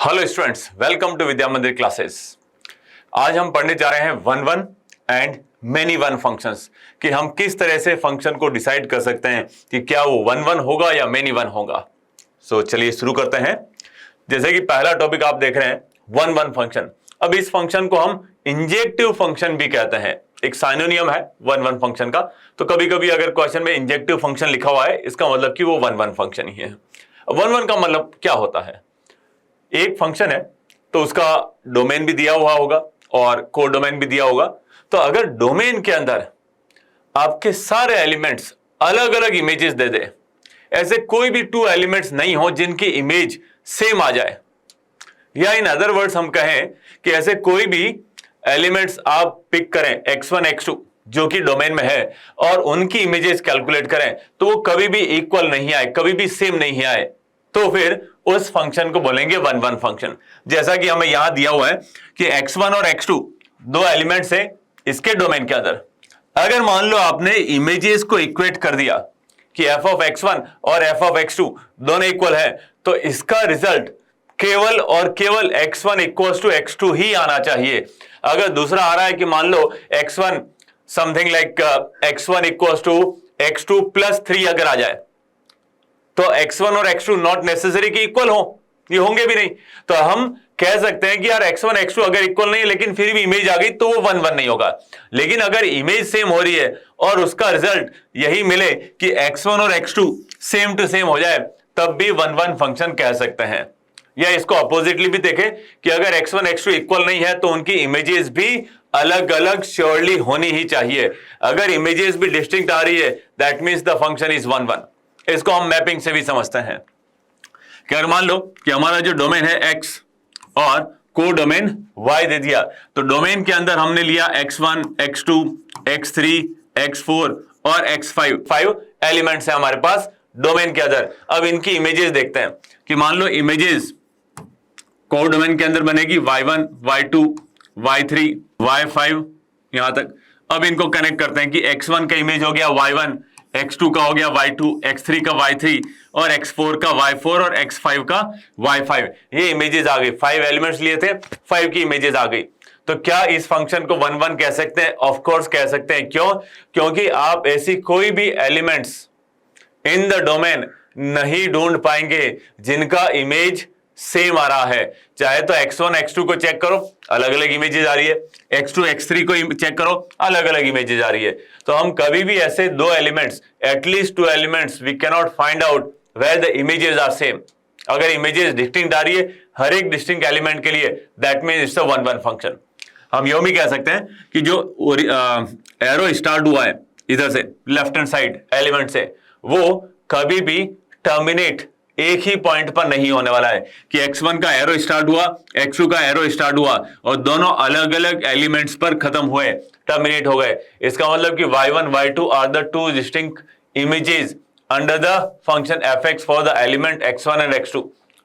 Hello students, welcome to विद्या मंदिर classes. आज हम पढ़ने जा रहे हैं one one and many one functions कि हम किस तरह से फंक्शन को डिसाइड कर सकते हैं कि क्या वो वन वन होगा या मेनी वन होगा। चलिए शुरू करते हैं। जैसे कि पहला टॉपिक आप देख रहे हैं वन वन फंक्शन। अब इस फंक्शन को हम इंजेक्टिव फंक्शन भी कहते हैं, एक साइनोनियम है वन वन फंक्शन का। तो कभी कभी अगर क्वेश्चन में इंजेक्टिव फंक्शन लिखा हुआ है, इसका मतलब कि वो वन वन फंक्शन ही है। वन वन का मतलब क्या होता है? एक फंक्शन है तो उसका डोमेन भी दिया हुआ होगा और को डोमेन भी दिया होगा। तो अगर डोमेन के अंदर आपके सारे एलिमेंट्स अलग अलग इमेजेस दे दे, ऐसे कोई भी टू एलिमेंट्स नहीं हो जिनकी इमेज सेम आ जाए, या इन अदर वर्ड्स हम कहें कि ऐसे कोई भी एलिमेंट्स आप पिक करें x1 x2 जो कि डोमेन में है और उनकी इमेजेस कैलकुलेट करें तो वो कभी भी इक्वल नहीं आए, कभी भी सेम नहीं आए, तो फिर उस फंक्शन को बोलेंगे वन वन फंक्शन। जैसा कि हमें यहां दिया हुआ है कि x1 और x2 दो एलिमेंट्स है इसके डोमेन के अंदर। अगर मान लो आपने इमेजेस को इक्वेट कर दिया कि f of x1 और f of x2 दोनों इक्वल है, तो इसका रिजल्ट केवल और केवल x1 इक्वल्स टू x2 ही आना चाहिए। अगर दूसरा आ रहा है कि मान लो x1 something like x1 equals to x2 plus 3 अगर आ जाए, तो x1 और x2 नॉट नेसेसरी कि इक्वल हो, ये होंगे भी नहीं। तो हम कह सकते हैं कि यार x1 x2 अगर इक्वल नहीं है लेकिन फिर भी इमेज आ गई तो वो वन वन नहीं होगा। लेकिन अगर इमेज सेम हो रही है और उसका रिजल्ट यही मिले कि x1 और x2 सेम टू सेम हो जाए, तब भी वन वन फंक्शन कह सकते हैं। या इसको अपोजिटली भी देखें कि अगर x1 x2 इक्वल नहीं है तो उनकी इमेजेस भी अलग अलग श्योरली होनी ही चाहिए। अगर इमेजेस भी डिस्टिंक्ट आ रही है, that means the function is one one. इसको हम मैपिंग से भी समझते हैं कि अगर मान लो कि हमारा जो डोमेन है x और को डोमेन y दे दिया, तो डोमेन के अंदर हमने लिया x1 x2 x3 x4 और x5, 5 एलिमेंट्स है हमारे पास डोमेन के अंदर। अब इनकी इमेजेस देखते हैं कि मान लो इमेजेस को डोमेन के अंदर बनेगी y1 y2 y3 y5 यहां तक। अब इनको कनेक्ट करते हैं कि x1 का इमेज हो गया y1, x2 का हो गया y2, x3 का y3 और x4 का y4 और x5 का y5। ये इमेजेस आ गई, 5 एलिमेंट्स लिए थे, 5 की इमेजेस आ गई। तो क्या इस फंक्शन को वन वन कह सकते हैं? ऑफ कोर्स कह सकते हैं। क्यों? क्योंकि आप ऐसी कोई भी एलिमेंट्स इन द डोमेन नहीं ढूंढ पाएंगे जिनका इमेज सेम आ रहा है। चाहे तो x1 x2 को चेक करो, अलग अलग इमेजेस आ रही है, x2 x3 को चेक करो, अलग अलग इमेजेस आ रही है। तो हम कभी भी ऐसे दो elements, at least two elements, we can not find out where the images are same. अगर इमेजेस डिस्टिंक्ट आ रही है हर एक डिस्टिंक्ट एलिमेंट के लिए, that means it's a one one function. हम यूं भी कह सकते हैं कि जो एरो स्टार्ट हुआ है इधर से लेफ्ट हैंड साइड एलिमेंट से, वो कभी भी टर्मिनेट एक ही पॉइंट पर नहीं होने वाला है कि x1 का एरो स्टार्ट हुआ, x2 का एरो स्टार्ट हुआ और दोनों अलग अलग एलिमेंट्स पर खत्म हुए, टर्मिनेट हो गए। इसका मतलब कि y1 y2 are the two distinct images under the function fx for the element x1 and x2।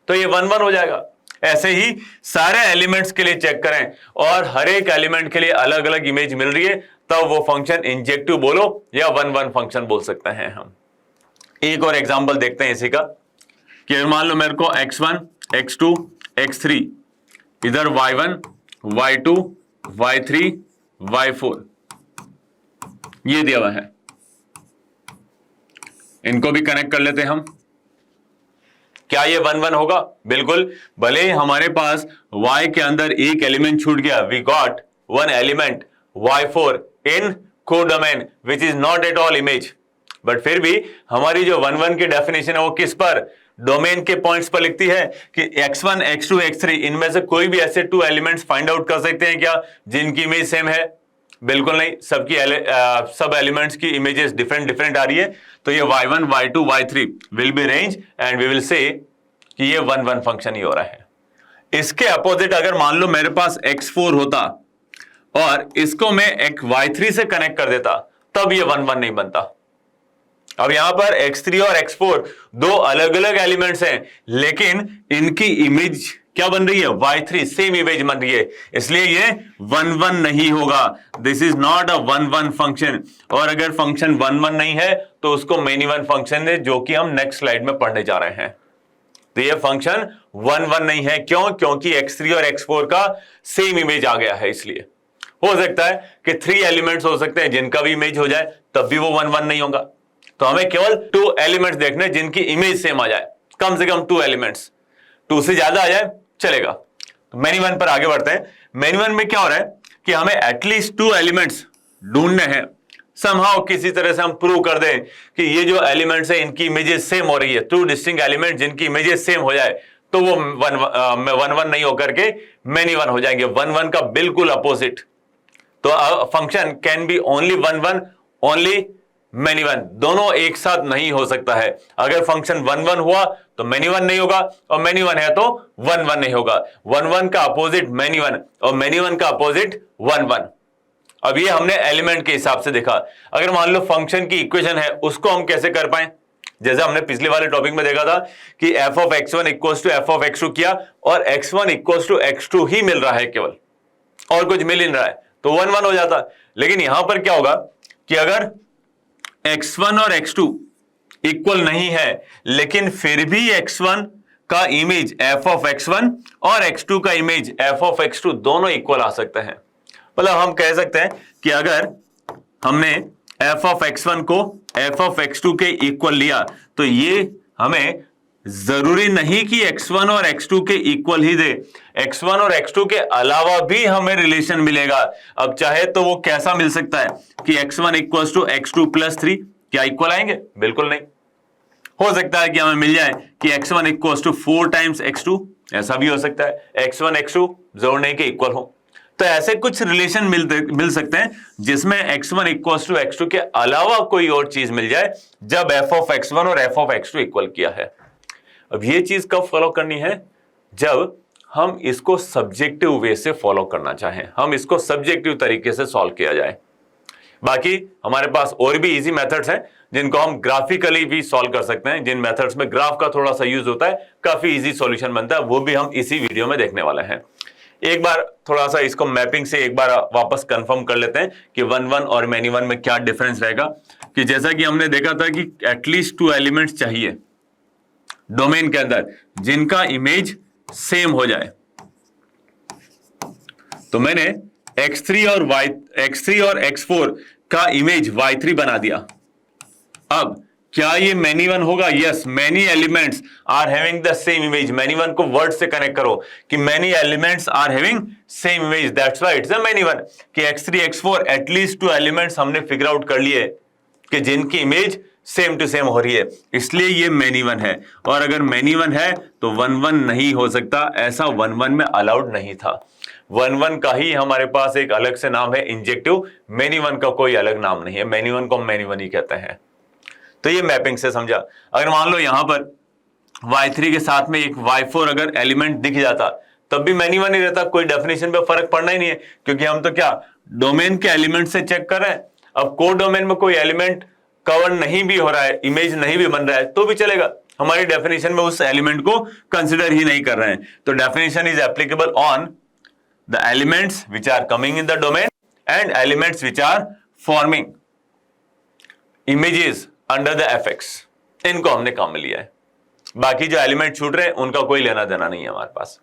तो ये वन वन हो जाएगा। ऐसे ही सारे एलिमेंट्स के लिए चेक करें और हर एक एलिमेंट के लिए अलग अलग इमेज मिल रही है, तब वो फंक्शन इंजेक्टिव बोलो या वन वन फंक्शन बोल सकते हैं हम। एक और एग्जाम्पल देखते हैं इसी का कि मान लो मेरे को x1 x2 x3 इधर y1 y2 y3 y4 ये दिया हुआ है। इनको भी कनेक्ट कर लेते हैं हम। क्या ये वन वन होगा? बिल्कुल। भले ही हमारे पास y के अंदर एक एलिमेंट छूट गया, we got one element y4 in codomain which is not at all image, but फिर भी हमारी जो वन वन की डेफिनेशन है वो किस पर? डोमेन के पॉइंट्स पर लिखती है कि x1 x2 x3 इनमें से कोई भी ऐसे टू एलिमेंट्स फाइंड आउट कर सकते हैं क्या जिनकी इमेज सेम है? बिल्कुल नहीं। सबकी सब एलिमेंट्स की इमेजेस डिफरेंट डिफरेंट आ रही है। तो ये y1 y2 y3 will be range and we will say कि ये वन वन फंक्शन ही हो रहा है। इसके अपोजिट अगर मान लो मेरे पास x4 होता और इसको मैं एक y3 से कनेक्ट कर देता, तब ये वन वन नहीं बनता। अब यहां पर x3 और x4 दो अलग अलग एलिमेंट्स हैं, लेकिन इनकी इमेज क्या बन रही है? y3 सेम इमेज बन रही है, इसलिए ये वन वन नहीं होगा। This is not a one one function. और अगर फंक्शन वन वन नहीं है तो उसको मेनी वन फंक्शन है, जो कि हम नेक्स्ट स्लाइड में पढ़ने जा रहे हैं। तो ये फंक्शन 1 1 नहीं है। क्यों? क्योंकि x3 और x4 का सेम इमेज आ गया है। इसलिए हो सकता है कि 3 एलिमेंट्स हो सकते हैं जिनका भी इमेज हो जाए, तब भी वो 1 1 नहीं होगा। तो हमें केवल 2 एलिमेंट्स देखने जिनकी इमेज सेम आ जाए, कम से कम 2 एलिमेंट्स। 2 से ज्यादा आ जाए चलेगा। तो मेनी वन पर आगे बढ़ते हैं। मेनी वन में क्या हो रहा है कि हमें एटलीस्ट 2 एलिमेंट्स ढूंढने हैं। समहाउ किसी तरह से हम प्रूव कर दें कि ये जो एलिमेंट्स है इनकी इमेजेस सेम हो रही है। 2 डिस्टिंक्ट एलिमेंट जिनकी इमेजेस सेम हो जाए तो वो 1 1 नहीं होकर के मेनी वन हो जाएंगे। 1 1 का बिल्कुल अपोजिट। तो function can be only 1 1 only many one, दोनों एक साथ नहीं हो सकता है। अगर फंक्शन 1 1 हुआ तो मेनी वन नहीं होगा, और मेनी वन है तो 1 1 नहीं होगा। 1 1 का अपोजिट मेनी वन, और मेनी वन का अपोजिट 1 1। अब ये हमने एलिमेंट के हिसाब से देखा। अगर मान लो फंक्शन की इक्वेशन है, उसको हम कैसे कर पाए? जैसे हमने पिछले वाले टॉपिक में देखा था कि f of x1 equals to f of x2 किया, और x1 इक्वल्स टू x2 ही मिल रहा है केवल, और कुछ मिल नहीं रहा है, तो 1 1 हो जाता। लेकिन यहां पर क्या होगा कि अगर x1 और x2 इक्वल नहीं है, लेकिन फिर भी x1 का इमेज f of x1 और x2 का इमेज f of x2 दोनों इक्वल आ सकते हैं। मतलब हम कह सकते हैं कि अगर हमने f of x1 को f of x2 के इक्वल लिया, तो ये हमें जरूरी नहीं कि x1 और x2 के इक्वल ही दे, x1 और x2 के अलावा भी हमें रिलेशन मिलेगा। अब चाहे तो वो कैसा मिल सकता है कि x1 equals to x2 plus 3, क्या इक्वल आएंगे? बिल्कुल नहीं। हो सकता है कि हमें मिल जाए कि x1 equals to 4 times x2, ऐसा भी हो सकता है। x1 x2 जरूर नहीं कि इक्वल हो। तो ऐसे कुछ रिलेशन मिल सकते हैं जिसमें x1 इक्वल्स टू x2 के अलावा कोई और चीज मिल जाए जब f of x1 और f of x2 इक्वल किया है। अब ये चीज कब फॉलो करनी है? जब हम इसको सब्जेक्टिव वे से फॉलो करना चाहें, हम इसको सब्जेक्टिव तरीके से सॉल्व किया जाए। बाकी हमारे पास और भी इजी मेथड्स हैं जिनको हम ग्राफिकली भी सॉल्व कर सकते हैं। जिन मेथड्स में ग्राफ का थोड़ा सा यूज होता है, काफी इजी सॉल्यूशन बनता है, वो भी हम इसी वीडियो में देखने वाले हैं। एक बार थोड़ा सा इसको मैपिंग से एक बार वापस कंफर्म कर लेते हैं कि 1 1 और मेनी वन में क्या डिफरेंस रहेगा। कि जैसा कि हमने देखा था कि एटलीस्ट 2 एलिमेंट्स चाहिए डोमेन के अंदर जिनका इमेज सेम हो जाए। तो मैंने x3 और x4 का इमेज y3 बना दिया। अब क्या ये मेनी वन होगा? Yes, many elements are having the same image. Many one को वर्ड से कनेक्ट करो कि many elements are having same image, that's why it's a many one. कि x3 x4 एटलीस्ट 2 एलिमेंट्स हमने फिगर आउट कर लिए कि जिनकी इमेज सेम टू सेम हो रही है, इसलिए ये मेनी वन है। और अगर मेनी वन है तो 1 1 नहीं हो सकता, ऐसा 1 1 में अलाउड नहीं था। 1 1 का ही हमारे पास एक अलग से नाम है इंजेक्टिव, मेनी वन का कोई अलग नाम नहीं है। मेनी वन को हम मेनी वन ही कहते हैं। तो ये मैपिंग से समझा। अगर मान लो यहां पर y3 के साथ में एक y4 अगर एलिमेंट दिख जाता, तब भी मेनी वन ही रहता, कोई डेफिनेशन पे फर्क पड़ना ही नहीं है, क्योंकि हम तो क्या डोमेन के एलिमेंट से चेक कर रहे हैं। अब कोड डोमेन में कोई एलिमेंट कवर नहीं भी हो रहा है, इमेज नहीं भी बन रहा है, तो भी चलेगा। हमारी डेफिनेशन में उस एलिमेंट को कंसिडर ही नहीं कर रहे हैं। तो definition is applicable on the elements which are coming in the domain and elements which are forming images under the fx। इनको हमने काम में लिया है। बाकी जो एलिमेंट छूट रहे हैं उनका कोई लेना देना नहीं है हमारे पास।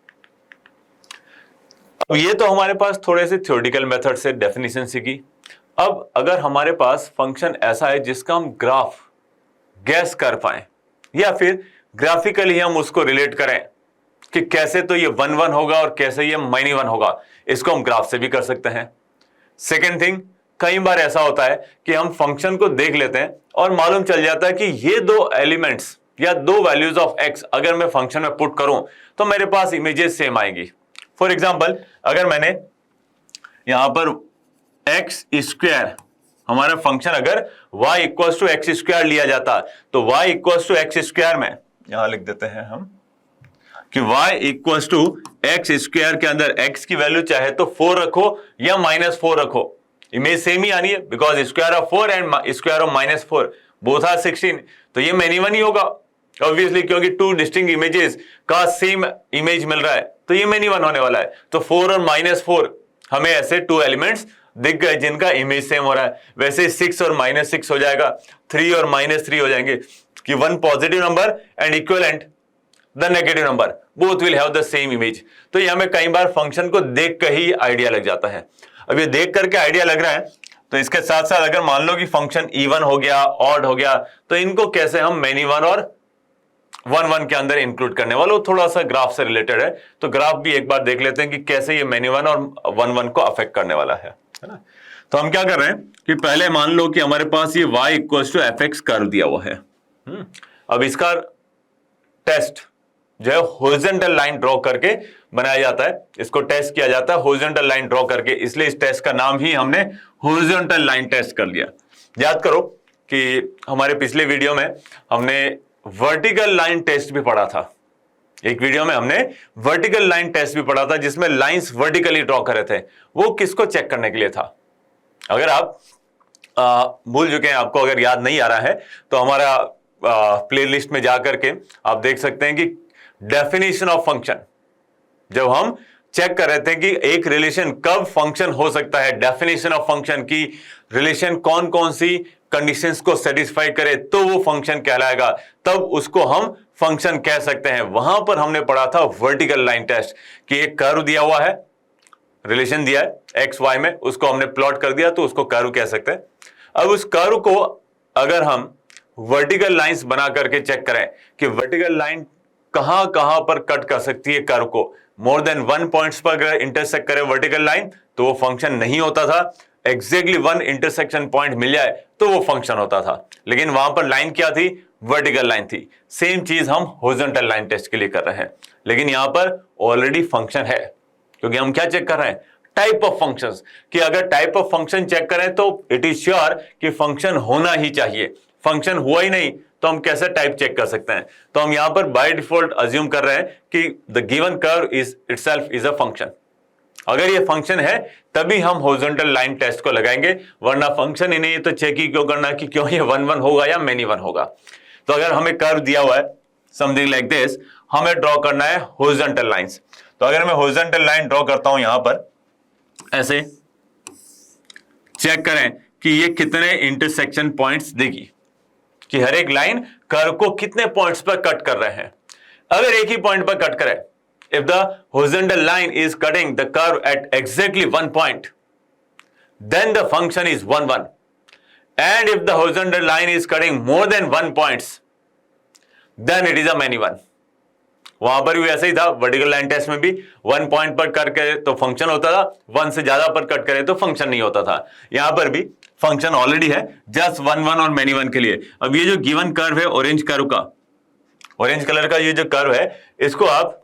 अब ये तो हमारे पास थोड़े से थ्योरेटिकल मेथड से डेफिनेशन सीखी। अब अगर हमारे पास फंक्शन ऐसा है जिसका हम ग्राफ गैस कर पाए, या फिर ग्राफिकली हम उसको रिलेट करें कि कैसे तो ये 1 1 होगा और कैसे ये मेनी वन होगा, इसको हम ग्राफ से भी कर सकते हैं। सेकेंड थिंग, कई बार ऐसा होता है कि हम फंक्शन को देख लेते हैं और मालूम चल जाता है कि ये 2 एलिमेंट्स या 2 वैल्यूज ऑफ x अगर मैं फंक्शन में पुट करूं तो मेरे पास इमेजेस सेम आएंगी। फॉर एग्जांपल, अगर मैंने यहां पर x स्क्वायर, हमारा फंक्शन अगर y equals to x square लिया जाता, तो y equals to x square में यहां लिख देते हैं हम कि y equals to x square के अंदर x की वैल्यू चाहे तो 4 रखो या -4 रखो, इमेज सेम ही आनी है, because square of 4 and square of -4 both are 16। तो ये मेनी वन ही होगा ऑब्वियसली, क्योंकि 2 डिस्टिंक्ट इमेजेस का सेम इमेज मिल रहा है, तो ये मेनी वन होने वाला है। तो 4 और -4 हमें ऐसे 2 एलिमेंट्स दिख गए जिनका इमेज सेम हो रहा है। वैसे 6 और -6 हो जाएगा, 3 और -3 हो जाएंगे कि 1 positive number and equivalent the negative number, both will have the same image. तो ये हमें कई बार फंक्शन को देख कर ही आइडिया लग जाता है। अब ये देख करके आइडिया लग रहा है, तो इसके साथ साथ अगर मान लो कि फंक्शन इवन हो गया, ऑड हो गया, तो इनको कैसे हम मेनी वन और वन वन के अंदर इंक्लूड करने वाला, थोड़ा सा ग्राफ से रिलेटेड है। तो ग्राफ भी एक बार देख लेते हैं कि कैसे ये मेनी वन और वन वन को अफेक्ट करने वाला है ना। तो हम क्या कर रहे हैं कि पहले मान लो कि हमारे पास ये y equals to F X curve दिया हुआ है। अब इसका टेस्ट जो है हॉरिजॉन्टल लाइन ड्रॉ करके बनाया जाता है, इसको टेस्ट किया जाता है हॉरिजॉन्टल लाइन ड्रॉ करके, इसलिए इस टेस्ट का नाम ही हमने हॉरिजॉन्टल लाइन टेस्ट कर लिया। याद करो कि हमारे पिछले वीडियो में हमने वर्टिकल लाइन टेस्ट भी पढ़ा था। एक वीडियो में हमने वर्टिकल लाइन टेस्ट भी पढ़ा था जिसमें लाइंस वर्टिकली ड्रॉ करे थे। वो किसको चेक करने के लिए था? अगर आप भूल चुके हैं, आपको अगर याद नहीं आ रहा है, तो हमारा प्लेलिस्ट में जाकर के आप देख सकते हैं कि डेफिनेशन ऑफ फंक्शन, जब हम चेक कर रहे थे कि एक रिलेशन कब फंक्शन हो सकता है, डेफिनेशन ऑफ फंक्शन की रिलेशन कौन कौन सी कंडीशंस को सेटिस्फाई करे तो वो फंक्शन कहलाएगा, तब उसको हम फंक्शन कह सकते हैं। वहां पर हमने पढ़ा था वर्टिकल लाइन टेस्ट कि एक कर्व दिया हुआ है, रिलेशन दिया है एक्स वाई में, उसको हमने प्लॉट कर दिया तो उसको कर्व कह सकते हैं। अब उस कर्व को अगर हम वर्टिकल लाइंस बना करके चेक करें कि वर्टिकल लाइन कहां कहां पर कट कर सकती है कर्व को, मोर देन वन पॉइंट्स पर अगर इंटरसेक्ट करे वर्टिकल लाइन तो वो फंक्शन नहीं होता था। एग्जैक्टली वन इंटरसेक्शन पॉइंट मिल जाए तो वो फंक्शन होता था, लेकिन वहां पर लाइन क्या थी? वर्टिकल लाइन थी। सेम चीज हम हॉरिजॉन्टल लाइन टेस्ट के लिए कर रहे हैं, लेकिन यहां पर ऑलरेडी फंक्शन है, क्योंकि हम क्या चेक कर रहे हैं? टाइप ऑफ फंक्शंस, कि अगर टाइप ऑफ फंक्शन चेक करें तो इट इज श्योर कि फंक्शन होना ही चाहिए। फंक्शन हुआ ही नहीं तो हम कैसे टाइप चेक कर सकते हैं? तो हम यहां पर बाय डिफॉल्ट अज्यूम कर रहे हैं कि the given curve is itself is a function. अगर ये फंक्शन है तभी हम हॉरिजॉन्टल लाइन टेस्ट को लगाएंगे, वरना फंक्शन ही नहीं तो चेक ही क्यों करना कि क्यों ये वन वन होगा या मेनी वन होगा। तो अगर हमें कर्व दिया हुआ है समथिंग लाइक दिस, हमें ड्रॉ करना है हॉरिजॉन्टल लाइंस। तो अगर मैं हॉरिजॉन्टल लाइन ड्रॉ करता हूं यहां पर ऐसे, चेक करें कि ये कितने इंटरसेक्शन पॉइंट्स देगी, कि हर एक लाइन कर्व को कितने पॉइंट्स पर कट कर रहे हैं। अगर एक ही पॉइंट पर कट करे, if the horizontal line is cutting the curve at exactly one point, then the function is 1 1, and if the horizontal line is cutting more than 1 points, then it is a many one। वहां पर भी ऐसा ही था, vertical line test में भी 1 point पर cut करे तो फंक्शन होता था, 1 से ज्यादा पर कट करे तो फंक्शन नहीं होता था। यहां पर भी फंक्शन ऑलरेडी है, जस्ट 1 1 और मेनी वन के लिए। अब ये जो गिवन कर्व है ऑरेंज कर्व का, ऑरेंज कलर का ये जो कर्व है, इसको आप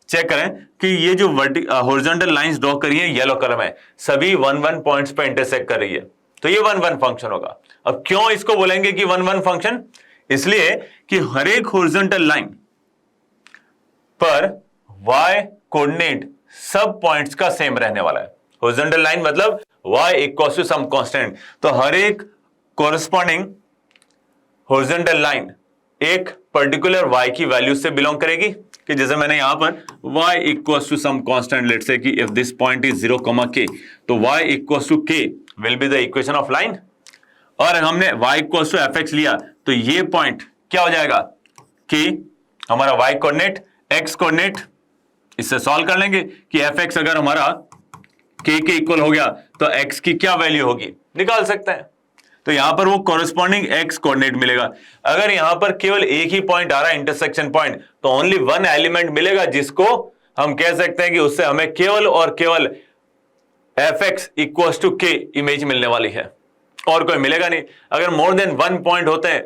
चेक करें कि ये जो हॉरिजॉन्टल लाइंस ड्रॉ करी है येलो कलर में, सभी 1 1 पॉइंट्स पर इंटरसेक्ट कर रही है, तो ये 1 1 फंक्शन होगा। अब क्यों इसको बोलेंगे कि 1 1 फंक्शन? इसलिए कि हर एक हॉरिजॉन्टल लाइन पर y कोऑर्डिनेट सब पॉइंट्स का सेम रहने वाला है। हॉरिजॉन्टल लाइन मतलब y equals to some constant, तो हर एक कोरस्पॉन्डिंग हॉरिजॉन्टल लाइन एक पर्टिकुलर y की वैल्यू से बिलोंग करेगी, कि जैसे मैंने यहां पर y equals to some constant, let's say कि if this point is 0, k, तो y equals to k will be the equation of line. और हमने y इक्वल्स टू fx लिया तो ये पॉइंट क्या हो जाएगा? k हमारा y कोऑर्डिनेट, x कोऑर्डिनेट, इससे सॉल्व कर लेंगे कि fx अगर हमारा k के इक्वल हो गया तो x की क्या वैल्यू होगी निकाल सकते हैं। तो यहां पर वो कॉरेस्पॉन्डिंग x कोऑर्डिनेट मिलेगा। अगर यहां पर केवल एक ही पॉइंट आ रहा है इंटरसेक्शन पॉइंट, तो ओनली वन एलिमेंट मिलेगा जिसको हम कह सकते हैं कि उससे हमें केवल और केवल fx equals to k image मिलने वाली है, और कोई मिलेगा नहीं। अगर मोर देन वन पॉइंट होते हैं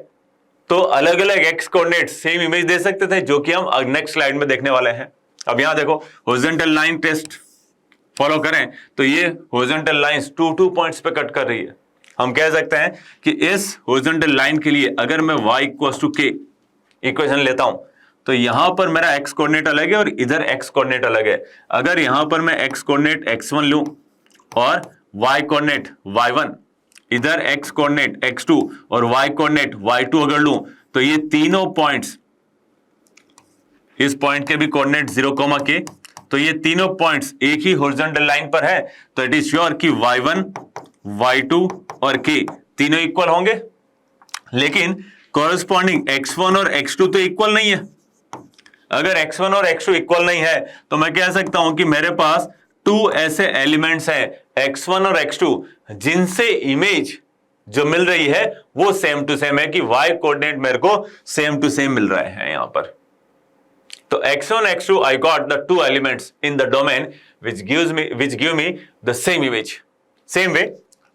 तो अलग अलग x कोऑर्डिनेट सेम इमेज दे सकते थे, जो कि हम नेक्स्ट स्लाइड में देखने वाले हैं। अब यहां देखो हॉरिजॉन्टल लाइन टेस्ट फॉलो करें तो ये हॉरिजॉन्टल लाइंस 2 पॉइंट्स पे कट कर रही है। हम कह सकते हैं कि इस हॉरिजॉन्टल लाइन के लिए अगर मैं y equals to k equation लेता हूं तो यहां पर मेरा x कोऑर्डिनेट अलग है और इधर x कोऑर्डिनेट अलग है। अगर यहां पर मैं x कोऑर्डिनेट x1 लूं और y कोऑर्डिनेट y1, इधर x कोऑर्डिनेट x2 और y कोऑर्डिनेट y2 अगर लूं, तो ये तीनों पॉइंट्स, इस पॉइंट के भी कोऑर्डिनेट 0, k, तो ये तीनों पॉइंट्स एक ही हॉरिजॉन्टल लाइन पर है, तो इट इज श्योर कि y1, y2 और k तीनों इक्वल होंगे। लेकिन कॉरेस्पॉन्डिंग x1 और x2 तो इक्वल नहीं है, अगर x1 और x2 इक्वल नहीं है तो मैं कह सकता हूं कि मेरे पास 2 ऐसे एलिमेंट्स हैं x1 और x2 जिनसे इमेज जो मिल रही है वो सेम टू सेम है, कि y कोऑर्डिनेट मेरे को सेम टू सेम मिल रहे हैं यहां पर। तो x1 x2 I got the two elements in the domain which give me the same image. Same way,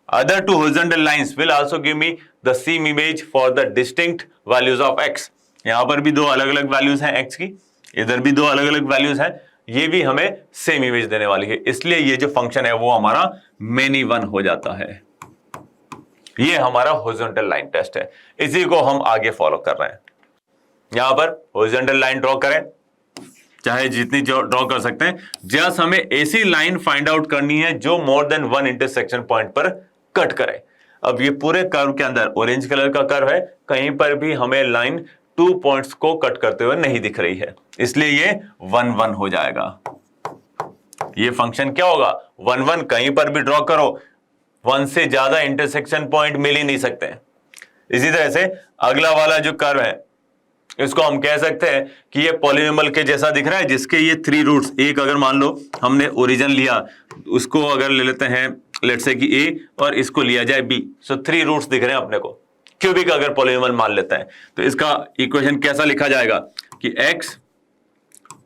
other two horizontal lines will also give me the same image for the distinct values of x. यहां पर भी दो अलग अलग values हैं x की, इधर भी दो अलग अलग वैल्यूज हैं, ये भी हमें सेम इमेज देने वाली है, इसलिए ये जो फंक्शन है वो हमारा मेनी वन हो जाता है। ये हमारा हॉरिजॉन्टल लाइन टेस्ट है, इसी को हम आगे फॉलो कर रहे हैं। यहां पर हॉरिजॉन्टल लाइन ड्रॉ करें, चाहे जितनी ड्रॉ कर सकते हैं। जस्ट हमें ऐसी लाइन फाइंड आउट करनी है जो more than one intersection point पर कट करे। अब ये पूरे कर्व के अंदर ऑरेंज कलर का कर्व है, कहीं पर भी हमें लाइन 2 पॉइंट्स को कट करते हुए नहीं दिख रही है, इसलिए ये 1 1 हो जाएगा। ये फंक्शन क्या होगा, 1 1, कहीं पर भी ड्रॉ करो, 1 से ज्यादा इंटरसेक्शन पॉइंट मिल ही नहीं सकते। इसी तरह से अगला वाला जो कर्व है इसको हम कह सकते हैं कि ये पॉलिनोमियल के जैसा दिख रहा है, जिसके ये 3 रूट्स, एक अगर मान लो हमने ओरिजिन लिया, उसको अगर ले लेते हैं लेट्स से कि a और इसको लिया जाए b, सो 3 रूट्स दिख रहे हैं अपने को। क्यूबिक अगर पॉलिनोमियल मान लेते हैं तो इसका इक्वेशन कैसा लिखा जाएगा कि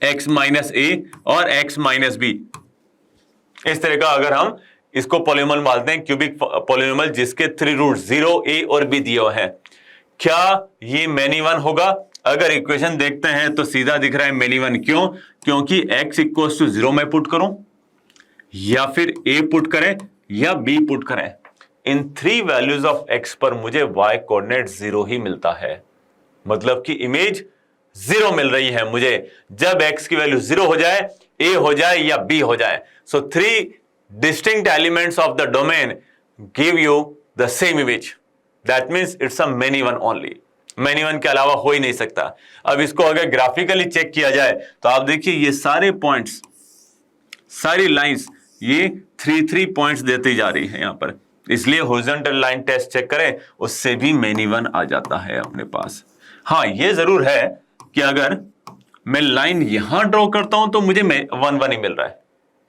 x माइनस a और x माइनस b, इस तरह का अगर हम इसको पॉलिनोमियल मानते हैं, क्यूबिक पॉलिनोमियल जिसके 3 रूट्स 0 a और b दिए हुए हैं, क्या ये मेनी वन होगा? अगर इक्वेशन देखते हैं तो सीधा दिख रहा है मेनी वन। क्यों? क्योंकि x इक्वल्स टू 0 में पुट करूं या फिर a पुट करें या b पुट करें, इन 3 वैल्यूज ऑफ x पर मुझे y कोऑर्डिनेट 0 ही मिलता है, मतलब कि इमेज 0 मिल रही है मुझे जब x की वैल्यू 0 हो जाए, a हो जाए या b हो जाए। सो 3 distinct elements of the domain give you the same image, that means it's a many one only. Many one के अलावा हो ही नहीं सकता। अब इसको अगर ग्राफिकली चेक किया जाए तो आप देखिए ये सारे पॉइंट्स, सारी लाइंस ये 3 पॉइंट्स देती जा रही है यहां पर, इसलिए हॉरिजॉन्टल लाइन टेस्ट चेक करें उससे भी मेनी वन आ जाता है अपने पास। हाँ, ये जरूर है कि अगर मैं लाइन यहां ड्रॉ करता हूं तो मुझे 1 1 ही मिल रहा है,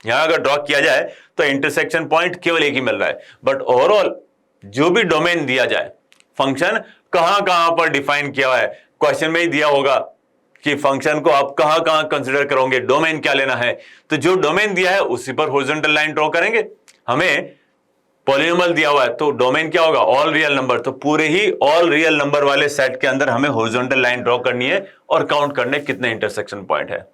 यहां अगर ड्रॉ किया जाए तो इंटरसेक्शन पॉइंट केवल एक ही मिल रहा है। बट ओवरऑल जो भी डोमेन दिया जाए, फंक्शन कहां कहां पर डिफाइन किया हुआ है, क्वेश्चन में ही दिया होगा कि फंक्शन को आप कहां कहां कंसीडर करोगे, डोमेन क्या लेना है, तो जो डोमेन दिया है उसी पर हॉरिजॉन्टल लाइन ड्रॉ करेंगे। हमें पॉलिनोमियल दिया हुआ है तो डोमेन क्या होगा, ऑल रियल नंबर, तो पूरे ही ऑल रियल नंबर वाले सेट के अंदर हमें हॉरिजॉन्टल लाइन ड्रॉ करनी है और काउंट करने कितने इंटरसेक्शन पॉइंट है।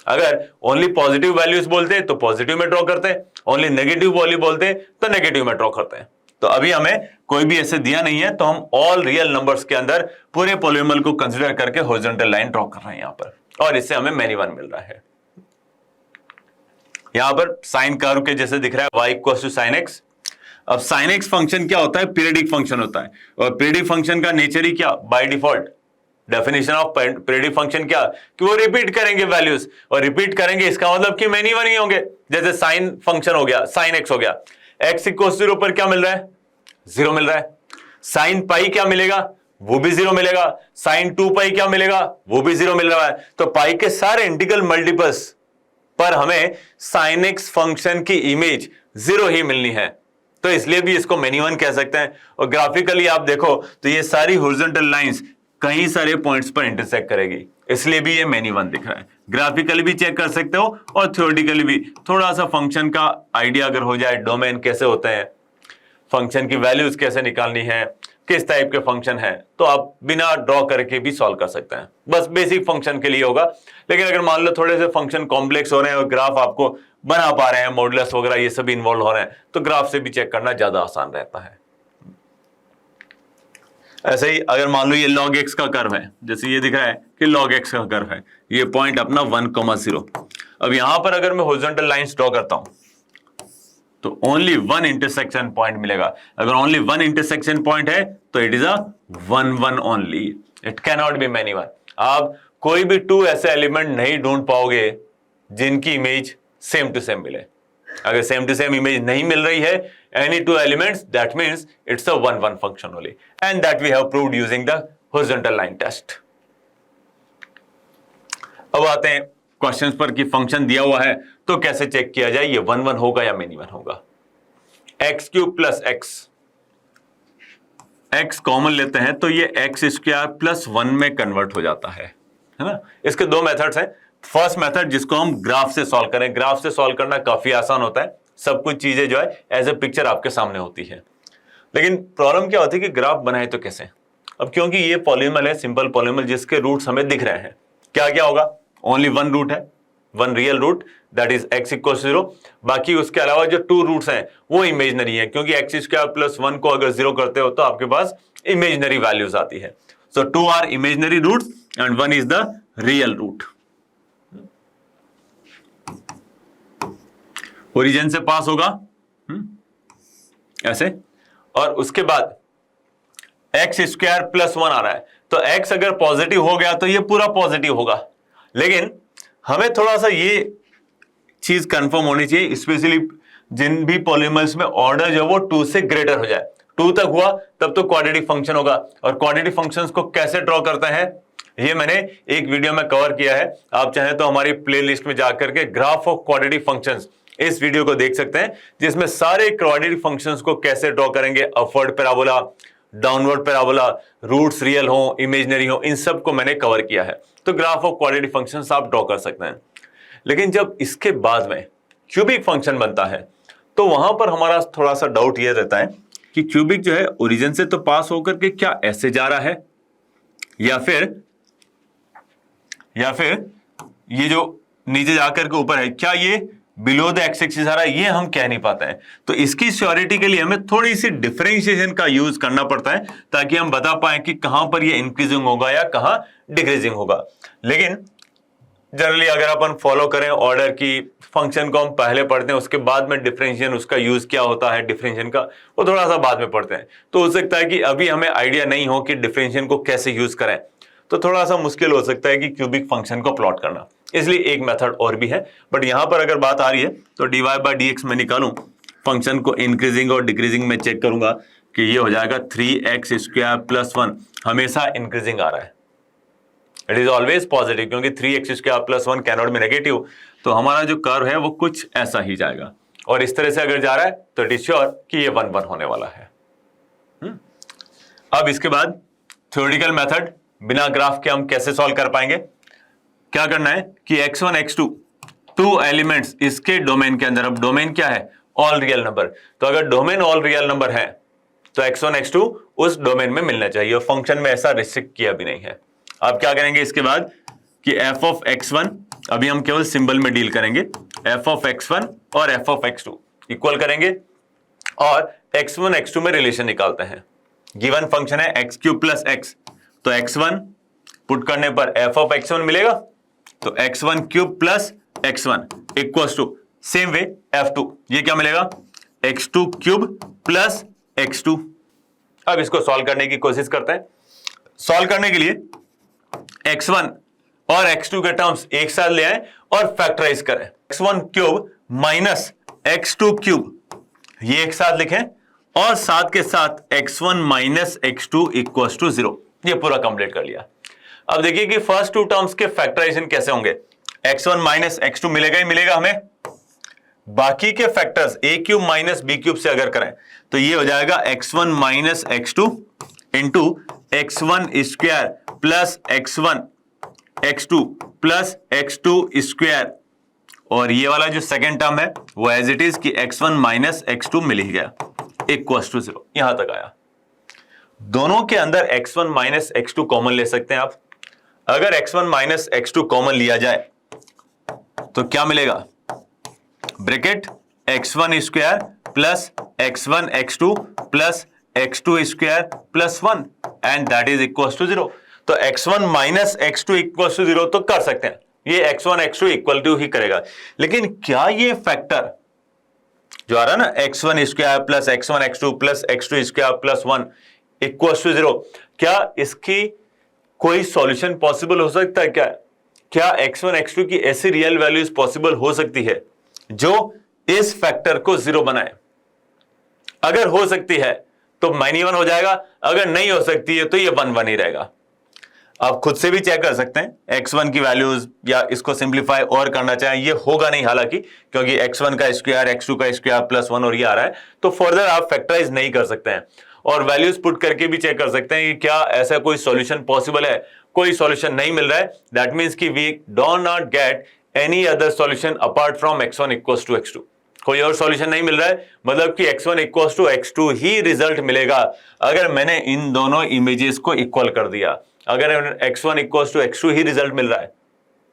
अगर ओनली पॉजिटिव वैल्यूज बोलते तो पॉजिटिव में ड्रॉ करते हैं, ओनली नेगेटिव वैल्यू बोलते तो नेगेटिव में ड्रॉ करते हैं। तो अभी हमें कोई भी ऐसे दिया नहीं है तो हम ऑल रियल नंबर्स के अंदर पूरे पॉलिनोमियल को कंसीडर करके हॉरिजॉन्टल लाइन ड्रॉ कर रहे हैं यहां पर, और इससे हमें मेनी वन मिल रहा है। यहां पर साइन कर्व के जैसे दिख रहा है y equal to sine x। अब साइन x फंक्शन क्या होता है, पीरियडिक फंक्शन होता है, और पीरियडिक फंक्शन का नेचर ही क्या, by default definition of periodic function क्या कि वो रिपीट करेंगे वैल्यूज, और रिपीट करेंगे इसका मतलब कि मेनी वन ही होंगे। जैसे साइन फंक्शन हो गया, साइन x हो गया, x इक्वल 0 पर क्या मिल रहा है, 0 मिल रहा है। साइन पाई क्या मिलेगा, वो भी 0 मिलेगा। साइन 2 पाई क्या मिलेगा, वो भी 0 मिल रहा है। तो पाई के सारे इंटीग्रल मल्टीपल्स पर हमें साइन x फंक्शन की इमेज 0 ही मिलनी है, तो इसलिए भी इसको मेनी वन कह सकते हैं। और ग्राफिकली आप देखो तो ये सारी हॉरिजॉन्टल लाइंस कई सारे पॉइंट्स पर इंटरसेक्ट करेगी, इसलिए भी ये मेनी वन दिख रहा है। ग्राफिकली भी चेक कर सकते हो और थ्योरेटिकली भी, थोड़ा सा फंक्शन का आइडिया अगर हो जाए, डोमेन कैसे होते हैं, फंक्शन की वैल्यूज कैसे निकालनी है, किस टाइप के फंक्शन है, तो आप बिना ड्रॉ करके भी सॉल्व कर सकते हैं। बस बेसिक फंक्शन के लिए होगा। लेकिन अगर मान लो थोड़े से फंक्शन कॉम्प्लेक्स हो रहे हैं और ग्राफ आपको बना पा रहे हैं, मॉडुलस वगैरह ये सब इन्वॉल्व हो रहे हैं, तो ग्राफ से भी चेक करना ज्यादा आसान रहता है। ऐसे ही अगर मान लो ये log x का कर्व है, जैसे ये दिख रहा है कि log x का कर्व है, ये पॉइंट अपना 1,0। अब यहां पर अगर मैं हॉरिजॉन्टल लाइंस ड्रॉ करता हूं तो ओनली 1 इंटरसेक्शन पॉइंट मिलेगा। अगर ओनली 1 इंटरसेक्शन पॉइंट है तो it is a 1 1 only, it can not be many one. आप कोई भी 2 ऐसे एलिमेंट नहीं ढूंढ पाओगे जिनकी इमेज सेम टू सेम मिले। अगर सेम टू सेम इमेज नहीं मिल रही है, any 2 elements, that means it's a 1 1 function only, and that we have proved using the horizontal line test. अब आते हैं क्वेश्चन पर कि फंक्शन दिया हुआ है तो कैसे चेक किया जाए ये 1 1 होगा या मेनी 1 होगा। X cube plus x common लेते हैं तो ये एक्स स्क्वायर प्लस 1 में कन्वर्ट हो जाता है ना। इसके दो मेथड्स हैं। फर्स्ट मेथड जिसको हम ग्राफ से सॉल्व करें, ग्राफ से सॉल्व करना काफी आसान होता है, सब कुछ चीजें जो है एज ए पिक्चर आपके सामने होती है। लेकिन प्रॉब्लम क्या होती है कि ग्राफ बनाए तो कैसे। अब क्योंकि ये पॉलिनोमियल है, सिंपल पॉलिनोमियल जिसके रूट्स हमें दिख रहे हैं, क्या क्या होगा, ओनली वन रूट है, one real root that is x equal 0। बाकी उसके अलावा जो टू रूट्स हैं वो इमेजनरी है, क्योंकि एक्स स्क्वायर प्लस 1 को अगर 0 करते हो तो आपके पास इमेजनरी वैल्यूज आती है। So 2 are imaginary roots and 1 is the real root. Origin से पास होगा ऐसे, और उसके बाद एक्स स्क्वायर प्लस 1 आ रहा है, तो x अगर पॉजिटिव हो गया तो ये पूरा पॉजिटिव होगा। लेकिन हमें थोड़ा सा ये चीज कंफर्म होनी चाहिए, स्पेशली जिन भी पॉलिनोमियल्स में ऑर्डर जो वो 2 से ग्रेटर हो जाए। 2 तक हुआ तब तो क्वाड्रेटिक फंक्शन होगा, और क्वाड्रेटिक फंक्शंस को कैसे ड्रॉ करते हैं ये मैंने एक वीडियो में कवर किया है। आप चाहें तो हमारी प्लेलिस्ट में जाकर के ग्राफ ऑफ क्वाड्रेटिक फंक्शंस इस वीडियो को देख सकते हैं, जिसमें सारे क्वाड्रेटिक फंक्शंस को कैसे ड्रॉ करेंगे, upward parabola, downward parabola, roots real हो इमेजनरी हो, इन सब को मैंने कवर किया है। तो ग्राफ ऑफ क्वाड्रेटिक फंक्शंस आप ड्रॉ कर सकते हैं। लेकिन जब इसके बाद में क्यूबिक फंक्शन बनता है तो वहां पर हमारा थोड़ा सा डाउट यह रहता है कि क्यूबिक जो है ओरिजिन से तो पास होकर के क्या ऐसे जा रहा है, या फिर ये जो नीचे जाकर के ऊपर है क्या ये बिलो द एक्स एक्सिस आ रहा है, ये हम कह नहीं पाते हैं। तो इसकी श्योरिटी के लिए हमें थोड़ी सी डिफरेंशिएशन का यूज करना पड़ता है, ताकि हम बता पाए कि कहां पर ये इंक्रीजिंग होगा या कहां डिक्रीजिंग होगा। लेकिन जनरली अगर अपन फॉलो करें ऑर्डर की, फंक्शन को हम पहले पढ़ते हैं, उसके बाद में डिफरेंशिएशन उसका यूज क्या होता है डिफरेंशिएशन का, वो थोड़ा सा बाद में पढ़ते हैं। तो हो सकता है कि अभी हमें आइडिया नहीं हो कि डिफरेंशिएशन को कैसे यूज करें, तो थोड़ा सा मुश्किल हो सकता है कि क्यूबिक फंक्शन को प्लॉट करना। इसलिए एक मेथड और भी है, बट यहां पर अगर बात आ रही है तो dy बाई dx में निकालूं, फंक्शन को इंक्रीजिंग और डिक्रीजिंग में चेक करूंगा कि ये हो जाएगा 3x स्क्वायर प्लस 1, हमेशा इंक्रीजिंग आ रहा है, इट इज ऑलवेज पॉजिटिव, क्योंकि 3x square plus 1 can not be negative. तो हमारा जो कर्व है वो कुछ ऐसा ही जाएगा, और इस तरह से अगर जा रहा है तो इट इज श्योर कि ये 1 1 होने वाला है। अब इसके बाद थ्योरेटिकल मेथड बिना ग्राफ के हम कैसे सॉल्व कर पाएंगे। क्या करना है कि x1 x2 टू एलिमेंट्स इसके डोमेन के अंदर, अब डोमेन क्या है, ऑल रियल नंबर, तो अगर डोमेन ऑल रियल नंबर है तो x1 x2 उस डोमेन में मिलना चाहिए, और फंक्शन में ऐसा रिस्ट्रिक्ट किया भी नहीं है। आप क्या करेंगे इसके बाद कि f ऑफ x1, अभी हम केवल सिंबल में डील करेंगे, f ऑफ x1 और f ऑफ x2 इक्वल करेंगे और x1 x2 में रिलेशन निकालते हैं। गिवन फंक्शन है x क्यूब प्लस x, तो x1 पुट करने पर f ऑफ x1 मिलेगा, तो x1 cube plus x1 equals to same way f2, ये क्या मिलेगा, x2 क्यूब प्लस x2। अब इसको सॉल्व करने की कोशिश करते हैं। सॉल्व करने के लिए x1 और x2 के टर्म्स एक साथ ले आए और फैक्टराइज करें। x1 cube minus x2 cube ये एक साथ लिखें, और साथ के साथ x1 minus x2 equals to 0, ये पूरा कंप्लीट कर लिया। अब देखिए कि फर्स्ट टू टर्म्स के फैक्टराइजेशन कैसे होंगे, x1 माइनस x2 मिलेगा ही मिलेगा हमें, बाकी के factors a cube minus b cube से अगर करें तो ये हो जाएगा x1 minus x2 into x1 square plus x1 x2 plus x2 square, और ये वाला जो सेकेंड टर्म है वो एज इट इज कि x1 माइनस x2 मिल ही गया इक्वल्स टू 0, यहां तक आया। दोनों के अंदर x1 माइनस x2 कॉमन ले सकते हैं आप। अगर x1 माइनस x2 कॉमन लिया जाए तो क्या मिलेगा, bracket x1 square plus x1 x2 plus x2 square plus 1 and that is equals to 0। तो x1 minus x2 equals to 0 तो कर सकते हैं, ये x1 x2 इक्वल टू ही करेगा। लेकिन क्या ये फैक्टर जो आ रहा है ना x1 square plus x1 x2 plus x2 square plus 1 equals to 0, क्या इसकी कोई सॉल्यूशन पॉसिबल हो सकता है क्या x1 x2 की ऐसी रियल वैल्यूज पॉसिबल हो सकती है जो इस फैक्टर को 0 बनाए। अगर हो सकती है तो -1 हो जाएगा, अगर नहीं हो सकती है तो ये 1 1 ही रहेगा। आप खुद से भी चेक कर सकते हैं x1 की वैल्यूज, या इसको सिंप्लीफाई और करना चाहें, ये होगा नहीं हालांकि, क्योंकि x1 का स्क्वायर x2 का स्क्वायर प्लस 1 और ये आ रहा है, तो फर्दर आप फैक्टराइज नहीं कर सकते हैं। और वैल्यूज पुट करके भी चेक कर सकते हैं कि क्या ऐसा कोई सॉल्यूशन पॉसिबल है। कोई सॉल्यूशन नहीं मिल रहा है, दैट मीन्स कि we do not get any other solution apart from x1 equals to x2। कोई और सॉल्यूशन नहीं मिल रहा है, मतलब कि x1 इक्वल्स टू x2 ही रिजल्ट मिलेगा अगर मैंने इन दोनों इमेजेस को इक्वल कर दिया। अगर x1 इक्वल्स टू x2 ही रिजल्ट मिल रहा है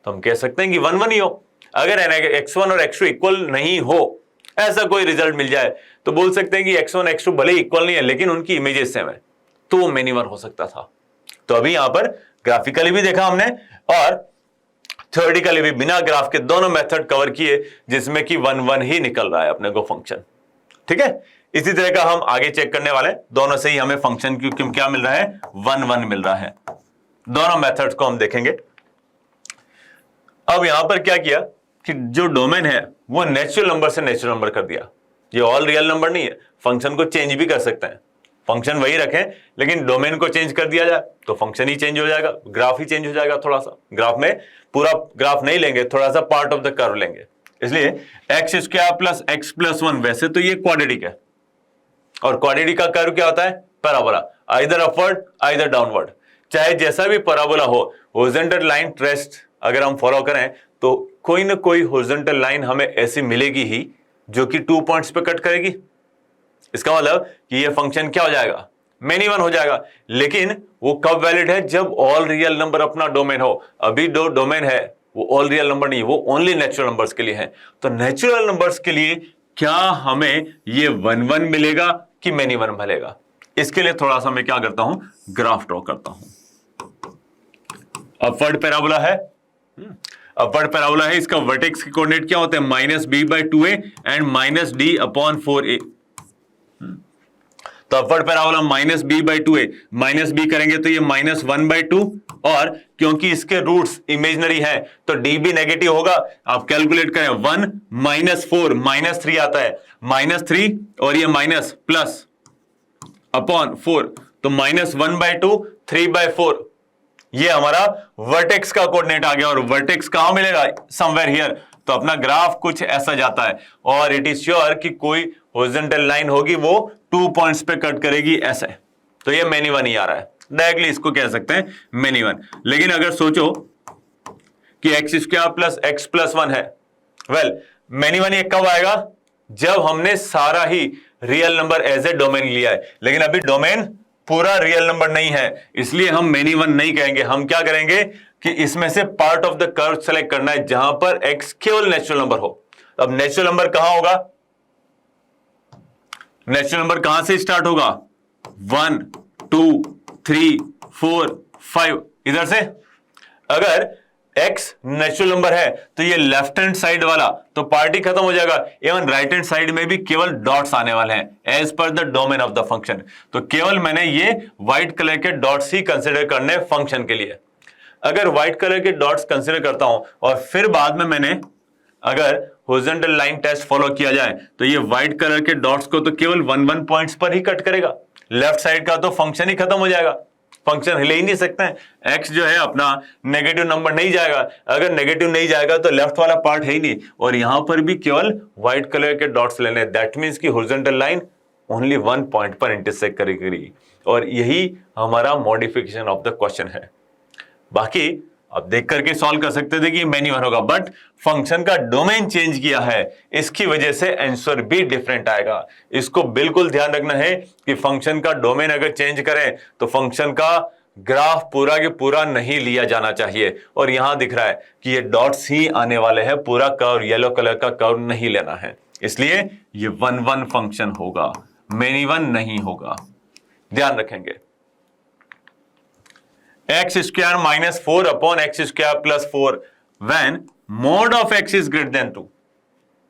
तो हम कह सकते हैं कि 1-1 ही हो। अगर x1 और x2 इक्वल नहीं हो, ऐसा कोई रिजल्ट मिल जाए, तो बोल सकते हैं कि x1 x2 भले इक्वल नहीं है लेकिन उनकी इमेजेस सेम है, तो वो मेनी वन हो सकता था। तो अभी यहां पर ग्राफिकली भी देखा हमने और थ्योरेटिकली भी बिना ग्राफ के दोनों मेथड कवर किए, जिसमें कि 1-1 ही निकल रहा है अपने को फंक्शन। ठीक है, इसी तरह का हम आगे चेक करने वाले, दोनों से ही हमें फंक्शन क्यों क्या मिल रहा है, 1-1 मिल रहा है। दोनों मेथड्स को हम देखेंगे। अब यहां पर क्या किया कि जो डोमेन है वो नेचुरल नंबर से नेचुरल नंबर कर दिया। ये ऑल रियल नंबर नहीं है, फंक्शन को चेंज भी कर सकते हैं, फंक्शन वही रखें लेकिन डोमेन को चेंज कर दिया जाए तो फंक्शन ही चेंज हो जाएगा, ग्राफ ही चेंज हो जाएगा। थोड़ा सा ग्राफ में पूरा ग्राफ नहीं लेंगे, थोड़ा सा पार्ट ऑफ द कर्व लेंगे। इसलिए x square plus x plus 1, वैसे तो ये क्वाड्रेटिक है और क्वाड्रेटिक का कर्व क्या होता है, parabola, either upward either downward. चाहे जैसा भी पैराबोला हो, हॉरिजॉन्टल लाइन ट्रेस्ड अगर हम फॉलो करें तो कोई ना कोई हॉरिजॉन्टल लाइन हमें ऐसी मिलेगी ही जो कि 2 पॉइंट्स पे कट करेगी। इसका मतलब कि ये फंक्शन क्या हो जाएगा, मेनी वन हो जाएगा। लेकिन वो कब वैलिड है, जब ऑल रियल नंबर अपना डोमेन हो। अभी जो डोमेन है वो ऑल रियल नंबर नहीं, वो ओनली नेचुरल नंबर्स के लिए है। तो नेचुरल नंबर्स के लिए क्या हमें ये 1-1 मिलेगा कि मेनी वन मिलेगा, इसके लिए थोड़ा सा मैं क्या करता हूं, ग्राफ ड्रॉ करता हूं। अपवर्ड पैराबोला है, अपवर्ड पैराबोला है, इसका वर्टेक्स के कोऑर्डिनेट क्या होते हैं, -b/2a एंड -d/4a। तो अपवर्ड पैराबोला -b/2a, -b करेंगे तो ये -1/2, और क्योंकि इसके रूट्स इमेजिनरी है तो d भी नेगेटिव होगा। आप कैलकुलेट करें, 1 -4 -3 आता है, -3 और ये माइनस प्लस अपॉन 4, तो -1/2 3/4, ये हमारा वर्टेक्स का कोऑर्डिनेट आ गया। और वर्टेक्स कहां मिलेगा, समवेयर हियर। तो अपना ग्राफ कुछ ऐसा जाता है और इट इज श्योर कि कोई हॉरिजॉन्टल लाइन होगी वो 2 पॉइंट्स पे कट करेगी ऐसे, तो ये मेनी वन ही आ रहा है। डायरेक्टली इसको कह सकते हैं मेनी वन। लेकिन अगर सोचो कि x square plus x plus 1 है, वेल मेनी वन ये कब आएगा, जब हमने सारा ही real number as a domain लिया है। लेकिन अभी डोमेन पूरा रियल नंबर नहीं है, इसलिए हम मेनी वन नहीं कहेंगे। हम क्या करेंगे कि इसमें से part of the curve select करना है जहां पर x केवल नेचुरल नंबर हो। अब नेचुरल नंबर कहां होगा, नेचुरल नंबर कहां से स्टार्ट होगा, 1 2 3 4 5, इधर से। अगर x नेचुरल नंबर है तो ये लेफ्ट हैंड साइड वाला तो पार्टी खत्म हो जाएगा। इवन राइट हैंड साइड में भी केवल डॉट्स आने वाले हैं as per the domain of the function. तो केवल मैंने ये व्हाइट कलर के डॉट्स ही कंसिडर करने फंक्शन के लिए। अगर व्हाइट कलर के डॉट्स कंसिडर करता हूं और फिर बाद में मैंने अगर हॉरिजॉन्टल लाइन टेस्ट फॉलो किया जाए तो ये व्हाइट कलर के डॉट्स को तो केवल 1-1 पॉइंट्स पर ही कट करेगा, लेफ्ट साइड का तो फंक्शन ही खत्म हो जाएगा, फंक्शन हिले ही नहीं सकते हैं। एक्स जो है अपना नेगेटिव नंबर नहीं जाएगा, अगर नेगेटिव नहीं जाएगा तो लेफ्ट वाला पार्ट है ही नहीं, और यहां पर भी केवल व्हाइट कलर के डॉट्स लेने। दैट मीन्स की हॉरिजॉन्टल लाइन ओनली 1 पॉइंट पर इंटरसेक्ट करेगी, और यही हमारा मॉडिफिकेशन ऑफ द क्वेश्चन है। बाकी अब देख करके सॉल्व कर सकते थे कि मेनी वन होगा, बट फंक्शन का डोमेन चेंज किया है, इसकी वजह से आंसर भी डिफरेंट आएगा। इसको बिल्कुल ध्यान रखना है कि फंक्शन का डोमेन अगर चेंज करें तो फंक्शन का ग्राफ पूरा के पूरा नहीं लिया जाना चाहिए। और यहां दिख रहा है कि ये डॉट्स ही आने वाले हैं, पूरा कर्व येलो कलर का कर्व नहीं लेना है, इसलिए ये 1-1 फंक्शन होगा, मेनी वन नहीं होगा, ध्यान रखेंगे। X square -4 upon x square plus 4 when mode of x is greater than 2।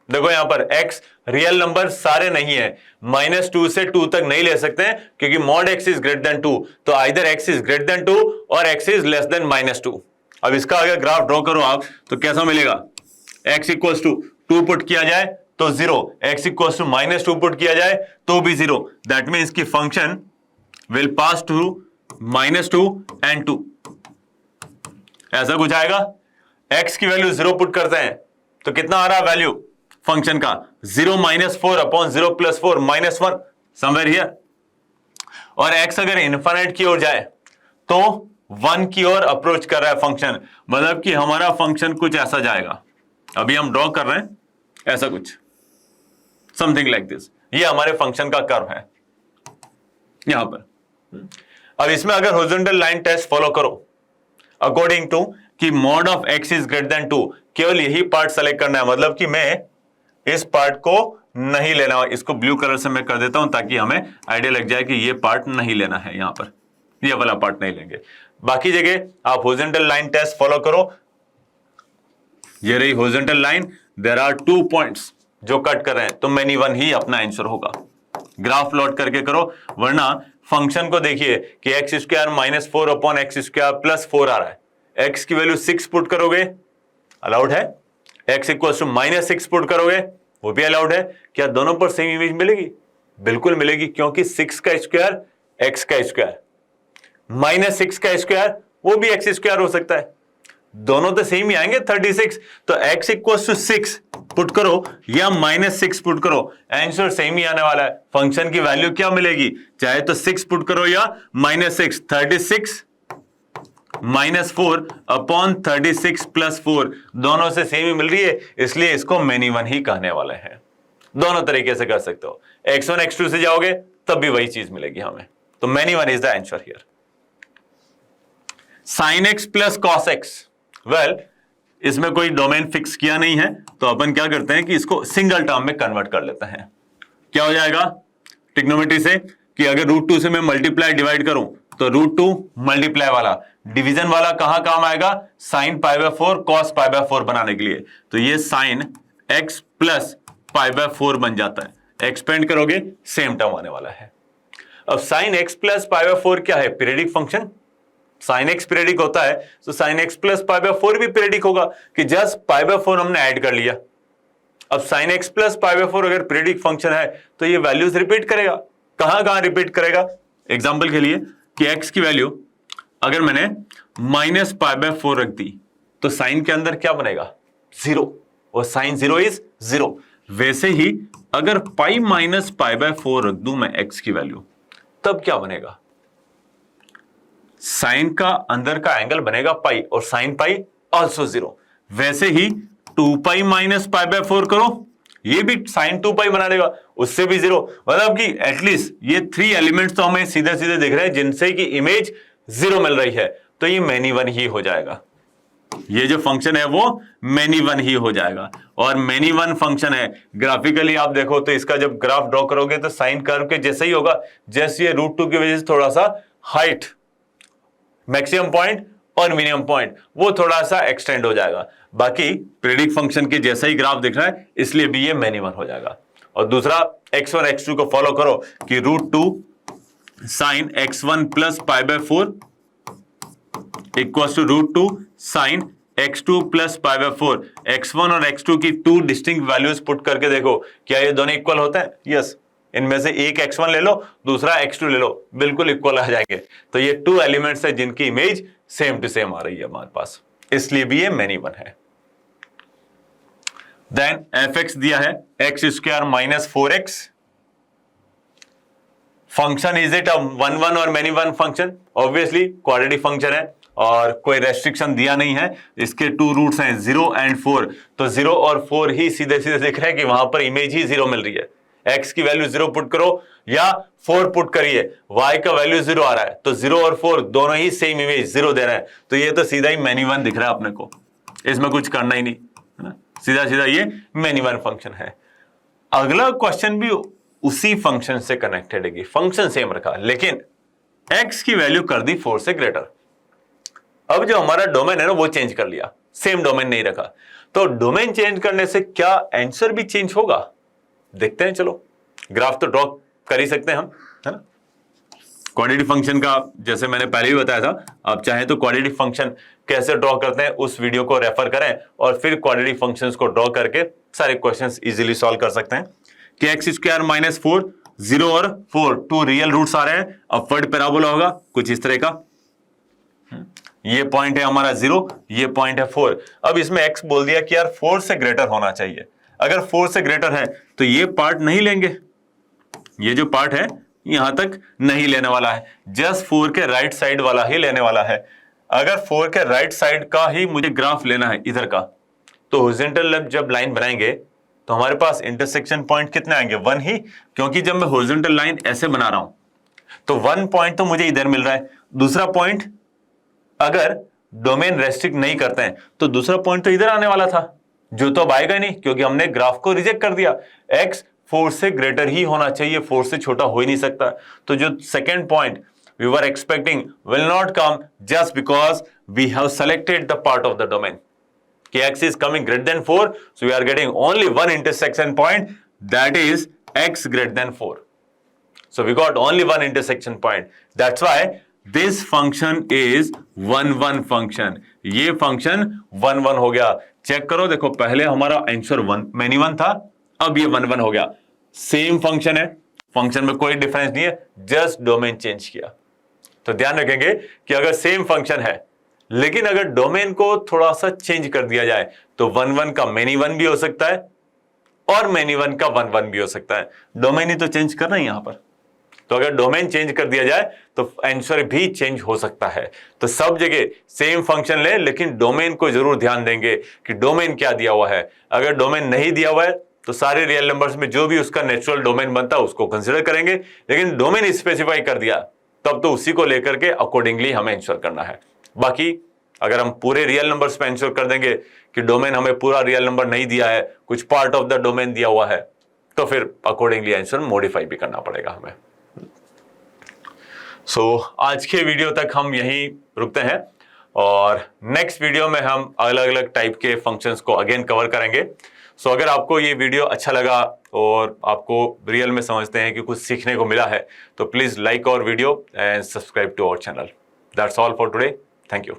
देखो यहां पर x रियल नंबर सारे नहीं है, -2 से 2 तक नहीं ले सकते हैं क्योंकि mod x is greater than 2, तो either x is greater than 2 और x इज लेस देन -2। अब इसका अगर ग्राफ ड्रॉ करो आप तो कैसा मिलेगा, x इक्वल्स टू 2 पुट किया जाए तो 0, x इक्वल्स टू -2 पुट किया जाए तो भी 0। दैट मीन्स की function will pass to -2 and 2। ऐसा कुछ आएगा। x की वैल्यू 0 पुट करते हैं तो कितना आ रहा है वैल्यू फंक्शन का 0 - 4 अपॉन 0 + 4 -1 समवेयर हियर। और x अगर इनफाइनाइट की ओर जाए तो 1 की ओर अप्रोच कर रहा है फंक्शन, मतलब कि हमारा फंक्शन कुछ ऐसा जाएगा। अभी हम ड्रॉ कर रहे हैं ऐसा कुछ, समथिंग लाइक दिस। ये हमारे फंक्शन का कर्व है यहां पर। अब इसमें अगर हॉरिजॉन्टल लाइन टेस्ट फॉलो करो अकॉर्डिंग टू कि mod of x is greater than 2, केवल यही पार्ट सेलेक्ट करना है, मतलब कि मैं इस पार्ट को नहीं लेना। इसको ब्लू कलर से मैं कर देता हूं ताकि हमें आइडिया लग जाए कि ये पार्ट नहीं लेना है, यहां पर ये वाला पार्ट नहीं लेंगे। बाकी जगह आप हॉरिजॉन्टल लाइन टेस्ट फॉलो करो। ये रही horizontal line, there are 2 points जो कट कर रहे हैं, तो मेनी वन ही अपना आंसर होगा। ग्राफ प्लॉट करके करो, वरना फंक्शन को देखिए कि x² - 4 अपॉन x² + 4 आ रहा है। x की वैल्यू 6 पुट करोगे, अलाउड है। x = -6 पुट करोगे, वो भी अलाउड है। क्या दोनों पर सेम इमेज मिलेगी? बिल्कुल मिलेगी, क्योंकि 6 का स्क्वायर x का स्क्वायर, -6 का स्क्वायर वो भी x² हो सकता है, दोनों तो सेम ही आएंगे 36। तो x = 6 पुट करो या -6 पुट करो, आंसर सेम ही आने वाला है। फंक्शन की वैल्यू क्या मिलेगी, चाहे तो 6 पुट करो या -6, 36 - 4 अपॉन 36 + 4 दोनों से सेम ही मिल रही है, इसलिए इसको मेनी वन ही कहने वाले हैं। दोनों तरीके से कर सकते हो, x1 x2 से जाओगे तब भी वही चीज मिलेगी हमें। तो many one is the answer here. sin x + cos x, well इसमें कोई डोमेन फिक्स किया नहीं है, तो अपन क्या करते हैं कि इसको सिंगल टर्म में कन्वर्ट कर लेते हैं। क्या हो जाएगा ट्रिग्नोमेट्री से कि अगर √2 से मैं मल्टीप्लाई डिवाइड करूं तो √2 मल्टीप्लाई वाला डिवीजन वाला कहां काम आएगा, sin π/4 cos π/4 बनाने के लिए। तो ये sin x + π/4 बन जाता है। एक्सपेंड करोगे सेम टर्म आने वाला है। अब sin x + π/4 क्या है, periodic function. sin x periodic होता है तो sin x + π/4 भी पीरियडिक होगा कि जस्ट π/4 हमने ऐड कर लिया। अब sin x + π/4 अगर पीरियडिक फंक्शन है तो ये वैल्यूज रिपीट करेगा। कहां कहां रिपीट करेगा, एग्जांपल के लिए कि x की वैल्यू अगर मैंने -π/4 रख दी तो sin के अंदर क्या बनेगा 0, और sin 0 इज 0। वैसे ही अगर π - π/4 रख दूं मैं x की वैल्यू, तब क्या बनेगा, साइन का अंदर का एंगल बनेगा पाई और साइन पाई ऑल्सो 0। वैसे ही 2π - π/4 करो, ये भी साइन 2π बना देगा, उससे भी 0। मतलब कि एटलीस्ट ये 3 एलिमेंट्स तो हमें सीधे सीधे दिख रहे हैं जिनसे कि इमेज 0 मिल रही है, तो ये मेनी वन ही हो जाएगा। ये जो फंक्शन है वो मेनी वन ही हो जाएगा। और मेनी वन फंक्शन है, ग्राफिकली आप देखो तो इसका जब ग्राफ ड्रॉ करोगे तो साइन कर्व के जैसे ही होगा, जैसे ये √2 की वजह से थोड़ा सा हाइट, मैक्सिमम पॉइंट और मिनिमम पॉइंट वो थोड़ा सा एक्सटेंड हो जाएगा। बाकी पीरियडिक फंक्शन के जैसा ही ग्राफ दिख रहा है, इसलिए भी ये मेनी वन हो जाएगा। और दूसरा x1 x2 को फॉलो करो कि √2 sin x1 + π/4 = √2 sin x2 + π/4। x1 और x2 की 2 डिस्टिंक्ट वैल्यूज पुट करके देखो क्या ये दोनों इक्वल होते हैं। यस, इनमें से एक x1 ले लो, दूसरा x2 ले लो, बिल्कुल इक्वल आ जाएंगे। तो ये 2 एलिमेंट्स है जिनकी इमेज सेम टू सेम आ रही है हमारे पास, इसलिए भी ये मेनी वन है। देन fx दिया है x² - 4x। Function is it a 1 और many one function, obviously quadratic function है और कोई रेस्ट्रिक्शन दिया नहीं है। इसके 2 रूट्स हैं 0 और 4, तो 0 और 4 ही सीधे सीधे दिख रहे हैं कि वहां पर इमेज ही 0 मिल रही है। x की वैल्यू 0 पुट करो या 4 पुट करिए, y का वैल्यू 0 आ रहा है तो 0 और 4 दोनों ही सेम इमेज 0 दे रहे हैं, तो ये तो सीधा ही मेनी वन दिख रहा है अपने को, इसमें कुछ करना ही नहीं है ना, सीधा सीधा ये मेनी वन फंक्शन है। अगला क्वेश्चन भी उसी फंक्शन से कनेक्टेड है, फंक्शन सेम रखा लेकिन x की वैल्यू कर दी 4 से ग्रेटर। अब जो हमारा डोमेन है ना वो चेंज कर लिया, सेम डोमेन नहीं रखा, तो डोमेन चेंज करने से क्या आंसर भी चेंज होगा, देखते हैं। चलो ग्राफ तो ड्रॉ कर ही सकते हैं हम, है ना। क्वाड्रेटिक फंक्शन का जैसे मैंने पहले भी बताया था, आप चाहें तो क्वाड्रेटिक फंक्शन कैसे ड्रॉ करते हैं उस वीडियो को रेफर करें और फिर क्वाड्रेटिक फंक्शंस को ड्रॉ करके सारे क्वेश्चंस इजीली सॉल्व कर सकते हैं। कि x² - 4, 0 और 4 2 रियल रूट्स आ रहे हैं, अपवर्ड पैराबोला होगा कुछ इस तरह का। ये पॉइंट है हमारा 0, ये पॉइंट है 4। अब इसमें x बोल दिया कि यार 4 से ग्रेटर होना चाहिए। अगर 4 से ग्रेटर है तो ये पार्ट नहीं लेंगे, ये जो पार्ट है यहां तक नहीं लेने वाला है, जस्ट 4 के राइट साइड वाला ही लेने वाला है। अगर 4 के राइट साइड का ही मुझे ग्राफ लेना है इधर का, तो हॉरिजॉन्टल जब लाइन बनाएंगे तो हमारे पास इंटरसेक्शन पॉइंट कितने आएंगे, 1 ही, क्योंकि जब मैं हॉरिजॉन्टल लाइन ऐसे बना रहा हूं तो 1 पॉइंट तो मुझे इधर मिल रहा है। दूसरा पॉइंट अगर डोमेन रेस्ट्रिक्ट नहीं करते हैं तो दूसरा पॉइंट तो इधर आने वाला था, जो तो अब आएगा नहीं क्योंकि हमने ग्राफ को रिजेक्ट कर दिया। x 4 से ग्रेटर ही होना चाहिए, 4 से छोटा हो ही नहीं सकता। तो जो second point we were expecting will not come just because we have selected the part of the domain कि x is coming greater than 4, so we are getting only one intersection point, that is x greater than 4. So we got only one intersection point. That's why this function is 1 1 function. ये function 1 1 हो गया। Check करो, देखो पहले हमारा answer many 1 था, अब ये 1 1 हो गया। सेम फंक्शन है, फंक्शन में कोई डिफरेंस नहीं है, जस्ट डोमेन चेंज किया। तो ध्यान रखेंगे कि अगर सेम फंक्शन है लेकिन अगर डोमेन को थोड़ा सा चेंज कर दिया जाए तो 1 1 का many 1 भी हो सकता है और many 1 का 1 1 भी हो सकता है। डोमेन ही तो चेंज करना है यहां पर, तो अगर डोमेन चेंज कर दिया जाए तो आंसर भी चेंज हो सकता है। तो सब जगह सेम फंक्शन ले, लेकिन डोमेन को जरूर ध्यान देंगे कि डोमेन क्या दिया हुआ है। अगर डोमेन नहीं दिया हुआ है तो सारे रियल नंबर्स में जो भी उसका नेचुरल डोमेन बनता है उसको कंसिडर करेंगे, लेकिन डोमेन स्पेसिफाई कर दिया तब तो उसी को लेकर के अकॉर्डिंगली हमें आंसर करना है। बाकी अगर हम पूरे रियल नंबर्स पे आंसर कर देंगे कि डोमेन हमें पूरा रियल नंबर नहीं दिया है, कुछ पार्ट ऑफ द डोमेन दिया हुआ है, तो फिर अकॉर्डिंगली आंसर मॉडिफाई भी करना पड़ेगा हमें। आज के वीडियो तक हम यहीं रुकते हैं और नेक्स्ट वीडियो में हम अलग अलग टाइप के फंक्शंस को अगेन कवर करेंगे। अगर आपको ये वीडियो अच्छा लगा और आपको रियल में समझते हैं कि कुछ सीखने को मिला है तो please like our video and subscribe to our channel. That's all for today. Thank you.